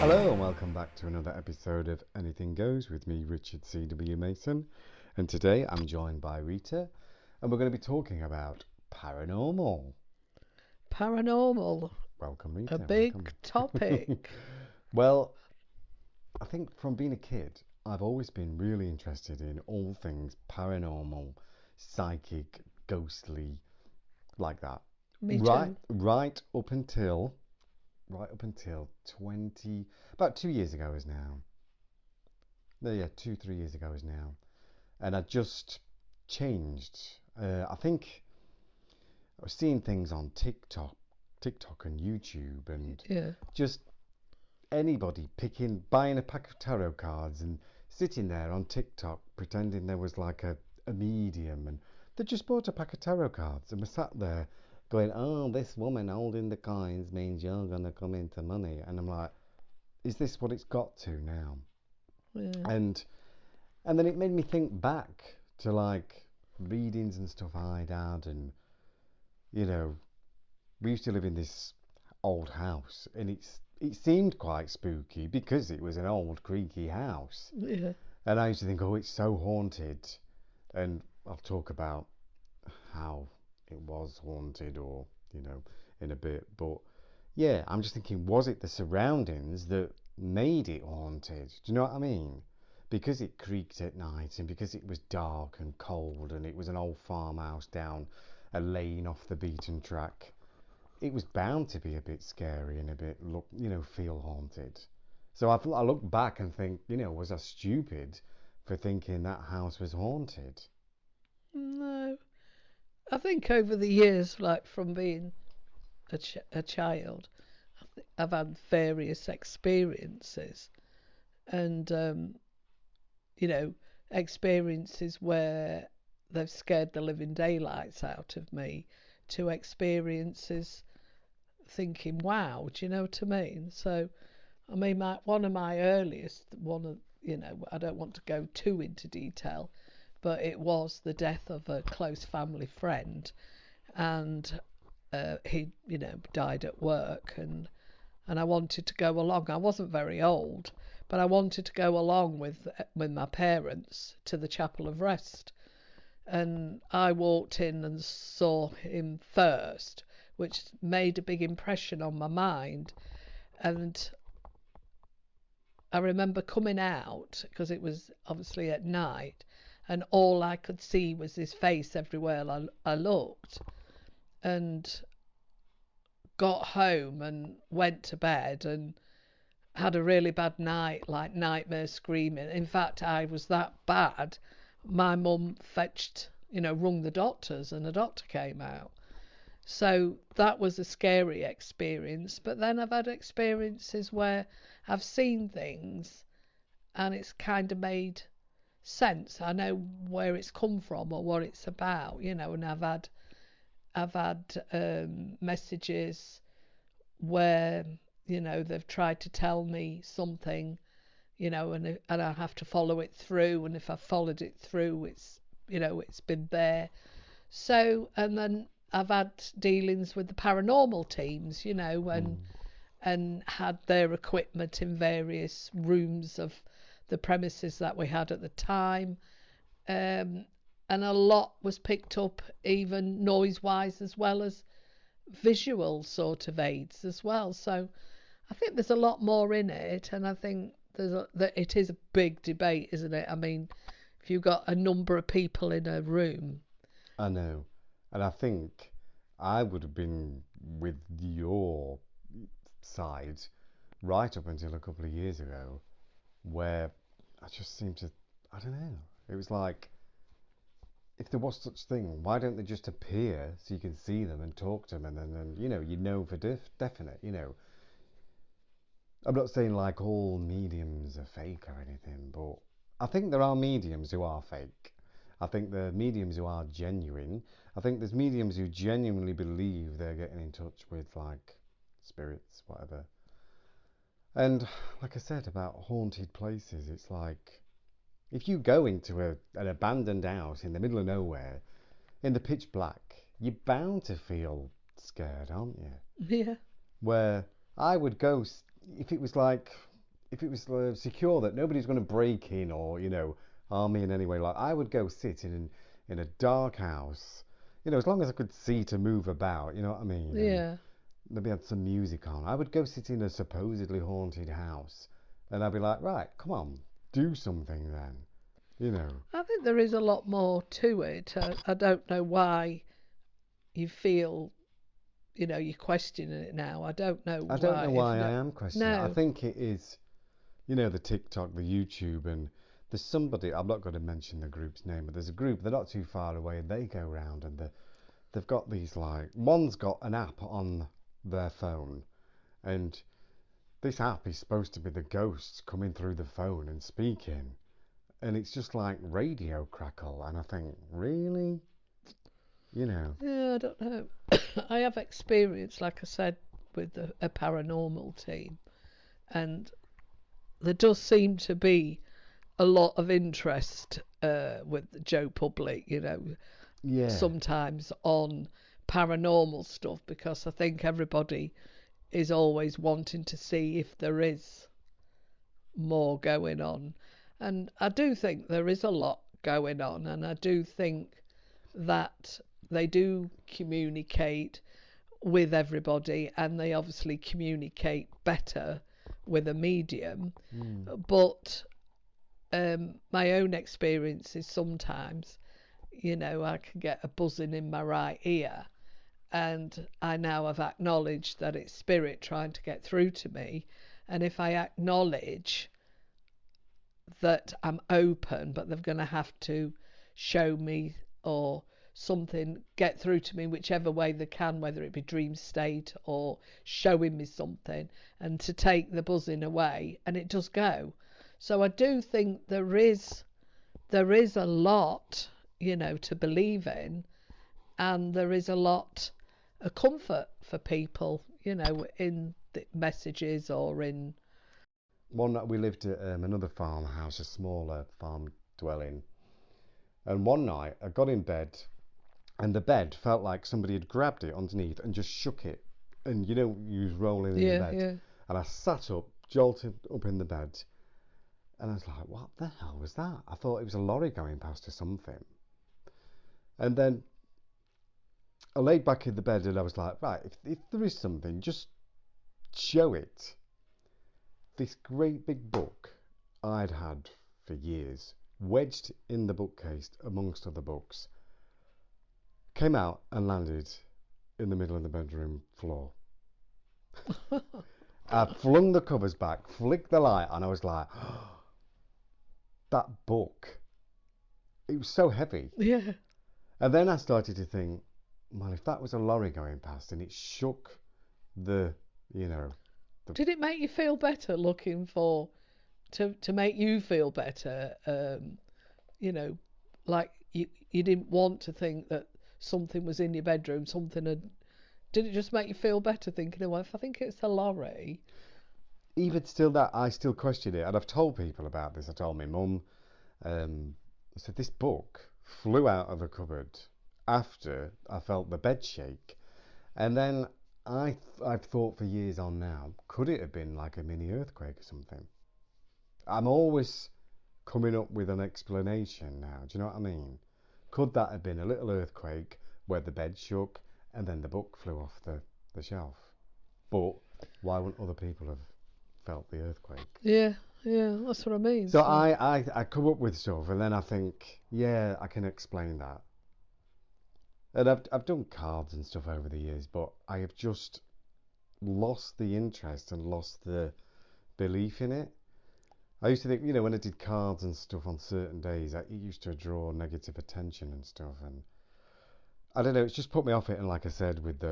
Hello and welcome back to another episode of Anything Goes with me, Richard C.W. Mason. And today I'm joined by Rita and we're going to be talking about paranormal. Paranormal, Welcome, Rita. a big Welcome. topic. Well, I think from being a kid, I've always been really interested in all things paranormal, psychic, ghostly, like that. Me Right, too. right up until about 2 years ago is now. No, yeah, 3 years ago is now. And I just changed. I think I was seeing things on TikTok and YouTube, and Yeah. just anybody buying a pack of tarot cards and sitting there on TikTok pretending there was like a medium, and they just bought a pack of tarot cards and were sat there going, oh, this woman holding the coins means you're going to come into money. And I'm like, is this what it's got to now? Yeah. And then it made me think back to like readings and stuff I'd had, and we used to live in this old house, and it seemed quite spooky because it was an old creaky house. Yeah. And I used to think, oh, it's so haunted. And I'll talk about how it was haunted, or in a bit. But yeah, I'm just thinking, was it the surroundings that made it haunted? Do you know what I mean? Because it creaked at night, and because it was dark and cold, and it was an old farmhouse down a lane off the beaten track, it was bound to be a bit scary and a bit feel haunted. So I look back and think, was I stupid for thinking that house was haunted? No. I think over the years, like from being a child, I've had various experiences, and experiences where they've scared the living daylights out of me, to experiences thinking, wow, do you know what I mean? So, I mean, one of my earliest, I don't want to go too into detail, but it was the death of a close family friend, and he, died at work, and I wanted to go along. I wasn't very old, but I wanted to go along with my parents to the Chapel of Rest. And I walked in and saw him first, which made a big impression on my mind. And I remember coming out, because it was obviously at night, and all I could see was his face everywhere I looked. And got home and went to bed and had a really bad night, like nightmare screaming. In fact, I was that bad, my mum rung the doctors, and the doctor came out. So that was a scary experience. But then I've had experiences where I've seen things and it's kind of made sense. I know where it's come from or what it's about, and I've had messages where they've tried to tell me something, and I have to follow it through, and if I followed it through, it's been there. So, and then I've had dealings with the paranormal teams, and had their equipment in various rooms of the premises that we had at the time. And a lot was picked up, even noise-wise, as well as visual sort of aids as well. So I think there's a lot more in it, and I think that it is a big debate, isn't it? I mean, if you've got a number of people in a room. I know. And I think I would have been with your side right up until a couple of years ago, where I just seemed to, I don't know, it was like, if there was such thing, why don't they just appear so you can see them and talk to them, and then for definite. I'm not saying like all mediums are fake or anything, but I think there are mediums who are fake. I think there are mediums who are genuine. I think there's mediums who genuinely believe they're getting in touch with like spirits, whatever. And like I said about haunted places, it's like, if you go into an abandoned house in the middle of nowhere, in the pitch black, you're bound to feel scared, aren't you? Yeah. Where I would go, if it was like if it was secure that nobody's going to break in or harm me in any way, like I would go sit in a dark house, as long as I could see to move about, you know what I mean? And Yeah. maybe had some music on. I would go sit in a supposedly haunted house, and I'd be like, right, come on, do something then, you know. I think there is a lot more to it. I don't know why you feel, you're questioning it now. I don't know I don't why. know why I am questioning it. I No. think it is, the TikTok, the YouTube, and there's somebody, I'm not going to mention the group's name, but there's a group, they're not too far away, and they go around and they've got these, like, one's got an app on their phone, and this app is supposed to be the ghosts coming through the phone and speaking, and it's just like radio crackle, and I think, really? Yeah, I don't know. I have experience, like I said, with a paranormal team, and there does seem to be a lot of interest with the Joe Public, Yeah, sometimes on paranormal stuff, because I think everybody is always wanting to see if there is more going on. And I do think there is a lot going on, and I do think that they do communicate with everybody, and they obviously communicate better with a medium. But my own experience is sometimes, I can get a buzzing in my right ear, and I now have acknowledged that it's spirit trying to get through to me. And if I acknowledge that I'm open, but they're going to have to show me or something, get through to me whichever way they can, whether it be dream state or showing me something, and to take the buzzing away, and it does go. So I do think there is a lot, to believe in, and there is a lot of comfort for people, in the messages or in. one that we lived at another farmhouse, a smaller farm dwelling, and one night I got in bed, and the bed felt like somebody had grabbed it underneath and just shook it, and you was rolling in the Yeah, bed, yeah. and I sat up, jolted up in the bed, and I was like, what the hell was that? I thought it was a lorry going past or something. And then I laid back in the bed and I was like, right, if there is something, just show it. This great big book I'd had for years, wedged in the bookcase amongst other books, came out and landed in the middle of the bedroom floor. I flung the covers back, flicked the light, and I was like, oh, that book. It was so heavy. Yeah. And then I started to think, well, if that was a lorry going past and it shook the. Did it make you feel better looking for to make you feel better? Like you didn't want to think that something was in your bedroom, something had. Did it just make you feel better thinking, well, if I think it's a lorry? Even still, that I still question it, and I've told people about this. I told my mum. I said this book flew out of a cupboard after I felt the bed shake, and then I've thought for years on now, could it have been like a mini earthquake or something? I'm always coming up with an explanation now. Do you know what I mean? Could that have been a little earthquake where the bed shook and then the book flew off the shelf? But why wouldn't other people have felt the earthquake? Yeah, that's what I mean. So I come up with stuff, and then I think, yeah, I can explain that. And I've done cards and stuff over the years, but I have just lost the interest and lost the belief in it. I used to think, when I did cards and stuff on certain days, it used to draw negative attention and stuff, and I don't know, it's just put me off it. And like I said, with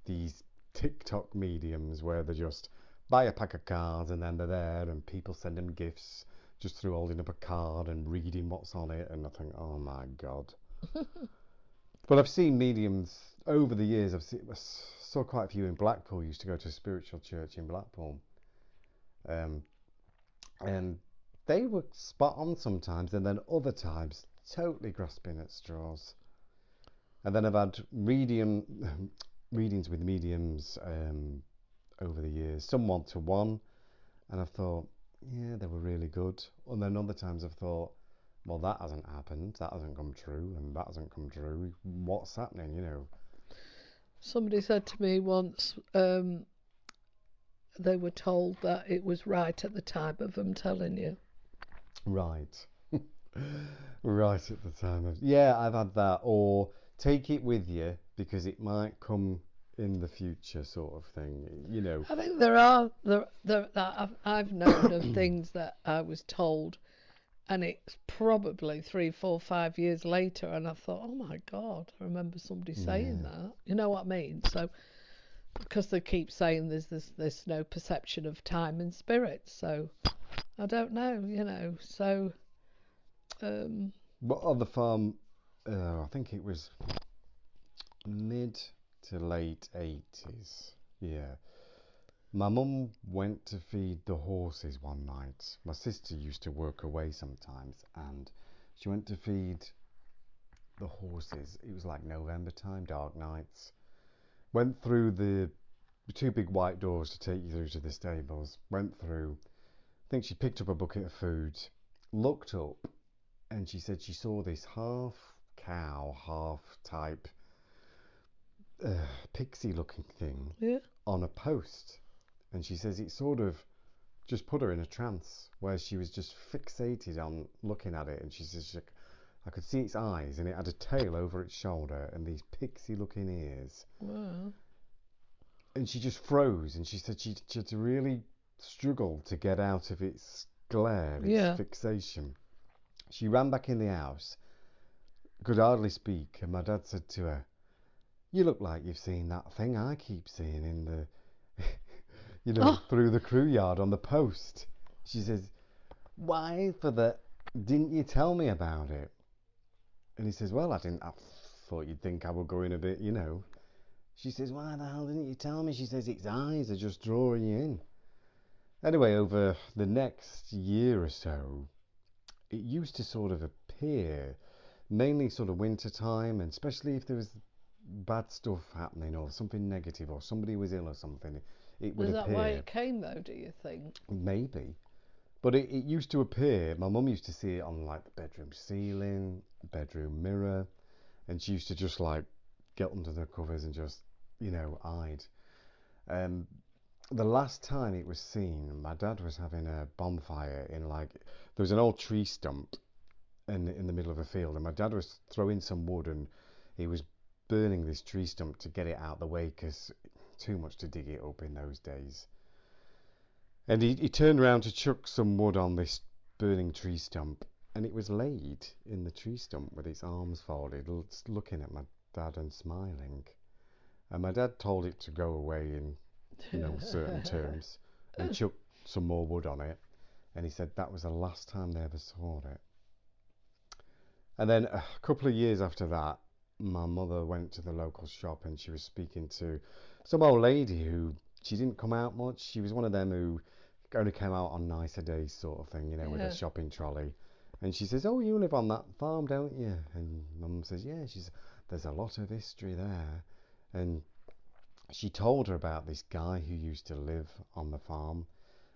these TikTok mediums where they just buy a pack of cards and then they're there, and people send them gifts just through holding up a card and reading what's on it, and I think, oh my god. But I've seen mediums over the years. I saw quite a few in Blackpool. Used to go to a spiritual church in Blackpool, and they were spot on sometimes, and then other times totally grasping at straws. And then I've had readings with mediums over the years, some 1-to-1, And I thought, yeah, they were really good. And then other times I've thought, well, that hasn't happened, that hasn't come true, and that hasn't come true. What's happening, you know? Somebody said to me once, they were told that it was right at the time of them telling you. Right. Right at the time of, yeah, I've had that. Or take it with you because it might come in the future, sort of thing, you know. I think I've known of things that I was told, and it's probably 3, 4, 5 years later, and I thought, oh my God, I remember somebody saying that. You know what I mean? So, because they keep saying there's no perception of time and spirit, so I don't know, you know. So, But on the farm, I think it was mid to late 80s. Yeah. My mum went to feed the horses one night. My sister used to work away sometimes, and she went to feed the horses. It was like November time, dark nights. Went through the two big white doors to take you through to the stables. Went through. I think she picked up a bucket of food, looked up, and she said she saw this half cow, half type pixie looking thing yeah. on a post. And she says it sort of just put her in a trance where she was just fixated on looking at it. And she says, I could see its eyes, and it had a tail over its shoulder and these pixie looking ears. Wow. And she just froze, and she said she had to really struggle to get out of its glare, its fixation. She ran back in the house, could hardly speak, and my dad said to her, you look like you've seen that thing I keep seeing in the, through the crew yard on the post. She says, why for the, didn't you tell me about it? And he says, well, I thought you'd think I would go in a bit, you know. She says, why the hell didn't you tell me? She says, its eyes are just drawing you in. Anyway, over the next year or so, it used to sort of appear, mainly sort of winter time, and especially if there was bad stuff happening or something negative or somebody was ill or something, it would appear. Is that why it came though, do you think? Maybe. But it used to appear, my mum used to see it on like the bedroom ceiling, bedroom mirror, and she used to just like get under the covers and just, hide. The last time it was seen, my dad was having a bonfire in there was an old tree stump in the middle of a field, and my dad was throwing some wood, and he was burning this tree stump to get it out of the way because too much to dig it up in those days. And he turned around to chuck some wood on this burning tree stump, and it was laid in the tree stump with its arms folded, looking at my dad and smiling. And my dad told it to go away in, certain terms, and chucked some more wood on it. And he said that was the last time they ever saw it. And then a couple of years after that, my mother went to the local shop, and she was speaking to some old lady who, she didn't come out much. She was one of them who only came out on nicer days, sort of thing, with a shopping trolley. And she says, oh, you live on that farm, don't you? And Mum says, yeah. There's a lot of history there. And she told her about this guy who used to live on the farm.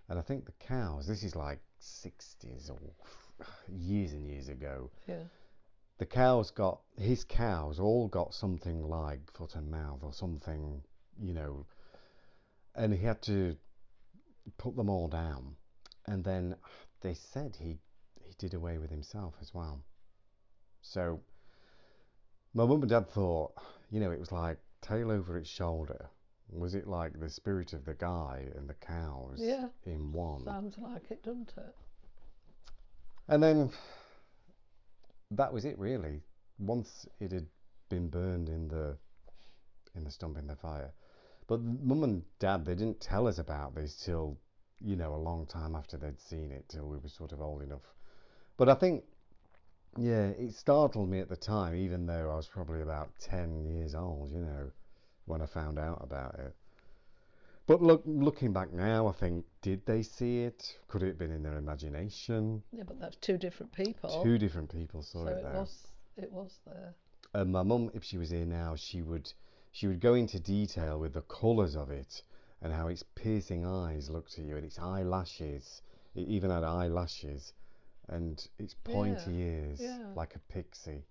And I think the cows, this is like 60s or years and years ago. Yeah. His cows all got something like foot and mouth or something, and he had to put them all down. And then they said he did away with himself as well. So my mum and dad thought, it was like tail over its shoulder. Was it like the spirit of the guy and the cows in one? Sounds like it, doesn't it? And then that was it, really. Once it had been burned in the stump in the fire. But Mum and Dad, they didn't tell us about this till, a long time after they'd seen it, till we were sort of old enough. But I think, it startled me at the time, even though I was probably about 10 years old, when I found out about it. But looking back now, I think, did they see it? Could it have been in their imagination? Yeah, but that's two different people. Two different people saw it there. It was there. And my mum, if she was here now, she would go into detail with the colours of it and how its piercing eyes looked at you, and its eyelashes, it even had eyelashes, and its pointy ears like a pixie.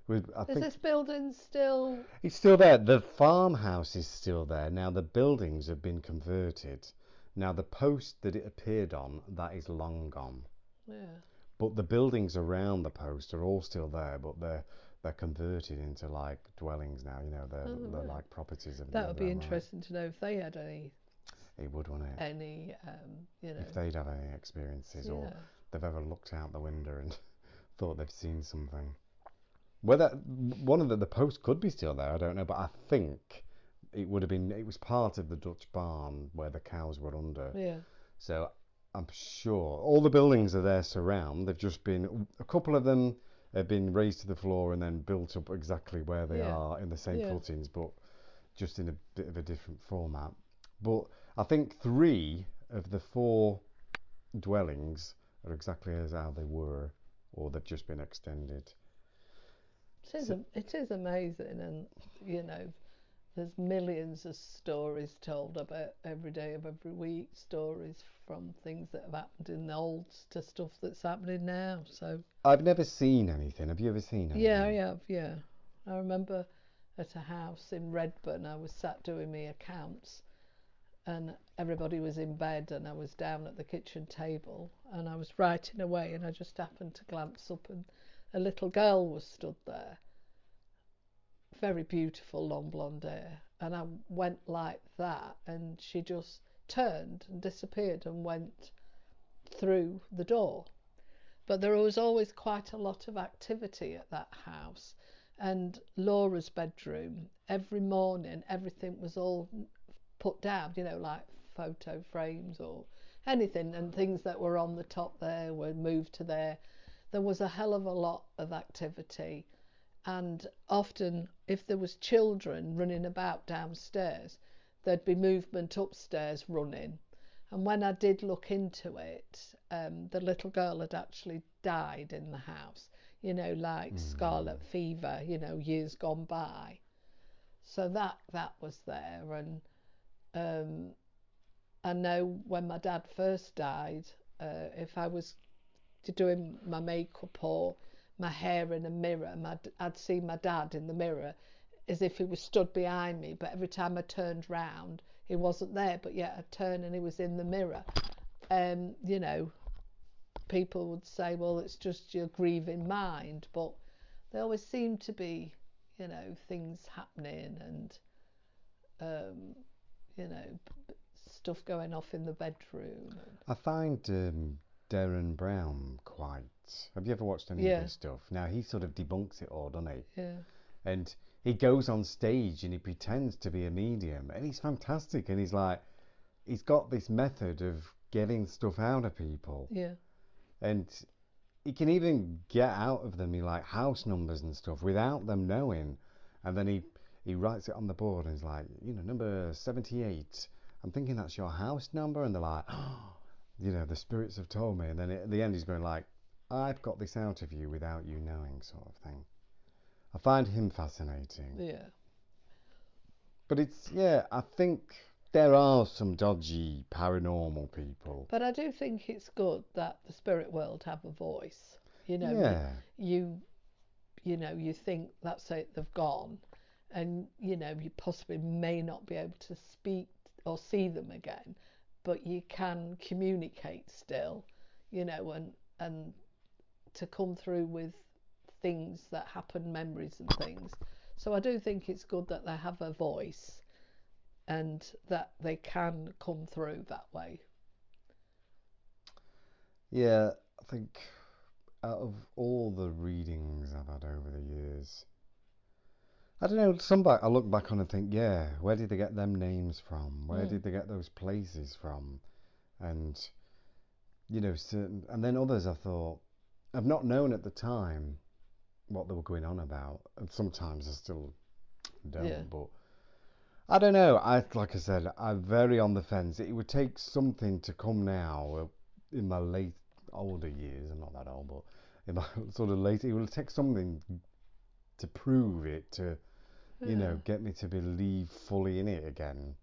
Is this building still? It's still there. The farmhouse is still there. Now the buildings have been converted. Now the post that it appeared on, that is long gone. Yeah. But the buildings around the post are all still there, but they're converted into like dwellings now. You know, they're like properties of. That would be interesting to know if they had any. It would, wouldn't it? Any, you know. If they'd have any experiences, or they've ever looked out the window and thought they've seen something. Whether one of the post could be still there, I don't know, but I think it would have been. It was part of the Dutch barn where the cows were under. Yeah. So I'm sure all the buildings are there surround. They've just been, a couple of them have been raised to the floor and then built up exactly where they are in the same footings, but just in a bit of a different format. But I think 3 of the 4 dwellings are exactly as how they were, or they've just been extended. It is amazing, and you know, there's millions of stories told about every day of every week, stories from things that have happened in the old to stuff that's happening now. So I've never seen anything. Have you ever seen anything? Yeah, I have. Yeah, I remember at a house in Redburn, I was sat doing my accounts, and everybody was in bed, and I was down at the kitchen table, and I was writing away, and I just happened to glance up, and a little girl was stood there, very beautiful, long blonde hair, and I went like that, and she just turned and disappeared and went through the door. But there was always quite a lot of activity at that house, and Laura's bedroom, every morning everything was all put down, you know, like photo frames or anything, and things that were on the top there were moved to there. There was a hell of a lot of activity, and often if there was children running about downstairs, there'd be movement upstairs running. And when I did look into it, the little girl had actually died in the house, you know, like scarlet fever, you know, years gone by. So that was there. And I know when my dad first died, if I was doing my makeup or my hair in a mirror, I'd see my dad in the mirror as if he was stood behind me, but every time I turned round he wasn't there, but yet I'd turn and he was in the mirror. You know, people would say, well, it's just your grieving mind, but there always seemed to be, you know, things happening, and you know, stuff going off in the bedroom. I find Darren Brown quite. Have you ever watched any of his stuff? Now he sort of debunks it all, doesn't he? Yeah. And he goes on stage and he pretends to be a medium, and he's fantastic. And he's like, he's got this method of getting stuff out of people. Yeah. And he can even get out of them, like house numbers and stuff, without them knowing. And then he writes it on the board and he's like, you know, number 78. I'm thinking that's your house number, and they're like, oh, you know, the spirits have told me. And then at the end he's going like, I've got this out of you without you knowing, sort of thing. I find him fascinating. Yeah. But it's, yeah, I think there are some dodgy paranormal people. But I do think it's good that the spirit world have a voice. You know, you know, you think that's it, they've gone, and you know, you possibly may not be able to speak or see them again, but you can communicate still, you know, and to come through with things that happen, memories and things. So I do think it's good that they have a voice and that they can come through that way. Yeah, I think out of all the readings I've had over the years, I don't know, I look back on and think, yeah, where did they get them names from? Where did they get those places from? And, you know, certain, and then others I thought, I've not known at the time what they were going on about, and sometimes I still don't, but I don't know. Like I said, I'm very on the fence. It would take something to come now, in my older years, I'm not that old, but in my sort of late, it will take something to prove it, to, you know, get me to believe fully in it again.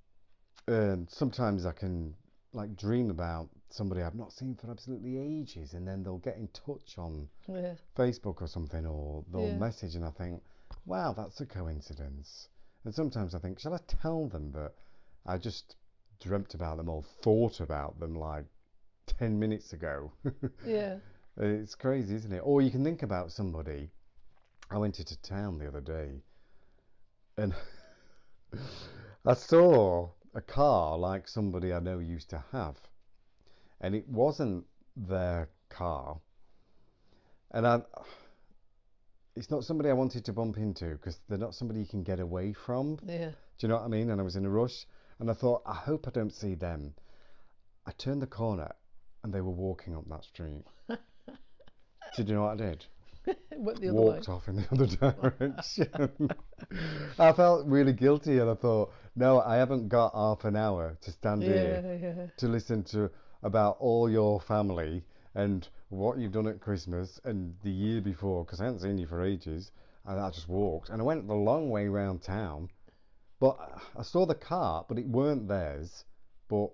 And sometimes I can like dream about somebody I've not seen for absolutely ages, and then they'll get in touch on Facebook or something, or they'll message, and I think, wow, that's a coincidence. And sometimes I think, shall I tell them that I just dreamt about them or thought about them like 10 minutes ago? Yeah. It's crazy, isn't it? Or you can think about somebody. I went into town the other day, and I saw a car like somebody I know used to have, and it wasn't their car, and it's not somebody I wanted to bump into because they're not somebody you can get away from. Yeah. Do you know what I mean? And I was in a rush, and I thought, I hope I don't see them. I turned the corner, and they were walking up that street. Did you know what I did? Went the other Walked way. off in the other direction. I felt really guilty, and I thought, no, I haven't got half an hour to stand here to listen to about all your family and what you've done at Christmas and the year before, because I hadn't seen you for ages. And I just walked, and I went the long way round town, but I saw the car, but it weren't theirs. But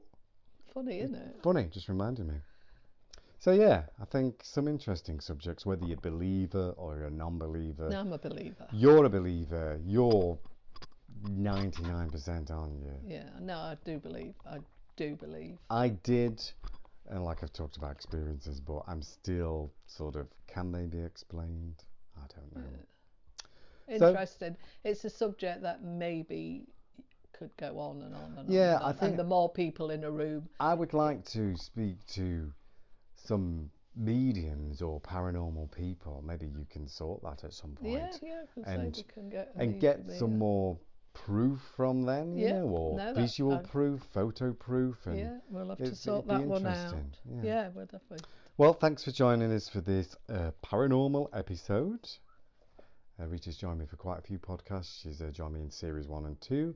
funny, isn't it? Funny, just reminded me. So yeah, I think some interesting subjects, whether you're a believer or you're a non-believer. No, I'm a believer. You're a believer. You're 99%, aren't you? Yeah, no, I do believe. I did, and like I've talked about experiences, but I'm still sort of, can they be explained? I don't know. Yeah. Interesting. It's a subject that maybe could go on and on and yeah, on. I think, and the more people in a room. I would like to speak to some mediums or paranormal people. Maybe you can sort that at some point. And get some more proof from them, you know, or visual proof, photo proof. And we'll have to sort that one out. Yeah, we'll definitely. Well, thanks for joining us for this paranormal episode. Rita's joined me for quite a few podcasts. She's joined me in series 1 and 2,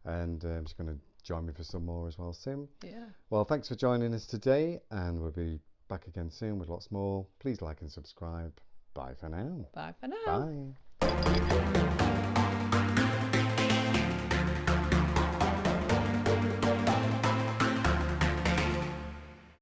and she's going to join me for some more as well soon. Yeah. Well, thanks for joining us today, and we'll be back again soon with lots more. Please like and subscribe. Bye for now. Bye for now. Bye.